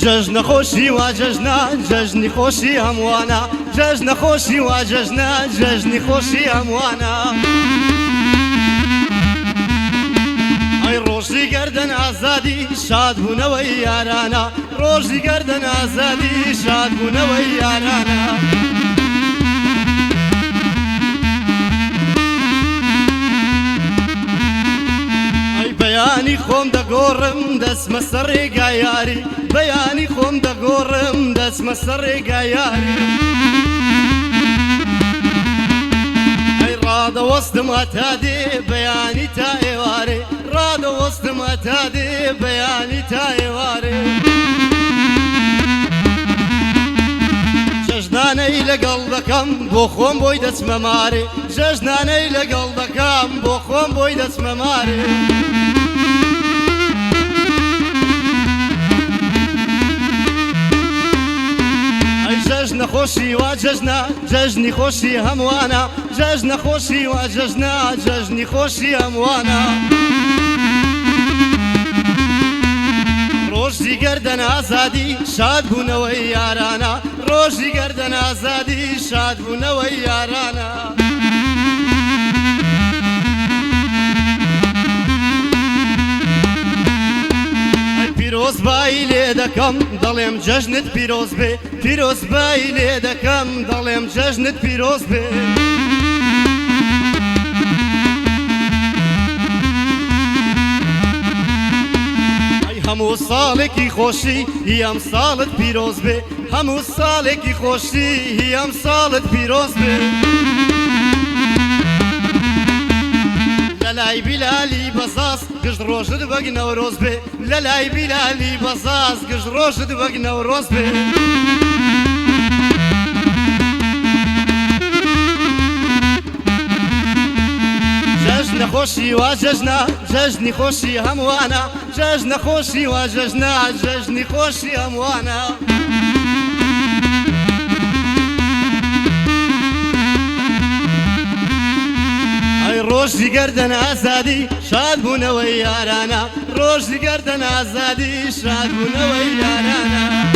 جژن خوشی و جژنی خوشی هەمووانە جژن خوشی و جژنی خوشی هەمووانە ئەی ڕۆژی گەردن ئازادی شادبوونەوەی یارانە ڕۆژی گەردن ئازادی شادبوونەوەی یارانە بەیانی خۆم دەگۆڕم دەسمە سەر ڕێگای یاری بەیانی خۆم دەگۆڕم دەسمە سەر ڕێگای یاری ئەی ڕادەوەستم هەتا دێ بەیانی تا ئێوارێ ڕادەوەستم هەتا دێ بەیانی تا ئێوارێ جژنانەی لەگەڵ دەکەم بۆ خۆم بۆی دەچمە مارێ جژنانەی لەگەڵ دەکەم بۆ خۆم بۆی دەچمە مارێ جژن خوشی و جژنی خوشی هەمووانە جژن خوشی و جژنی خوشی هەمووانە ڕۆژی گەردن ئازادی شادبوونەوەی یارانە ڕۆژی گەردن ئازادی شادبوونەوەی یارانە پیرۆزبایی لێ دەکەم دەڵێم جەژنت پیرۆز بێ پیرۆزبایی لێ دەکەم دەڵێم جەژنت پیرۆز بێ ئەی هەموو ساڵێکی خۆشی هی ئەم ساڵت پیرۆز بێ هەموو ساڵێکی خۆشی هی ئەم ساڵت پیرۆز بێ لەلای بیلالی بەزاز گشت ڕۆژت وەک نەورۆز بێ لەلای بیلالی بەزاز گشت ڕۆژت وەک نەورۆز بێ جژن خۆشی و جژنی خۆشی هەمووانە جژن خۆشی و جژنی خۆشی هەمووانە ڕۆژی گەردن ئازادی شادبوونەوەی یارانە ڕۆژی گەردن ئازادی شادبوونەوەی یارانە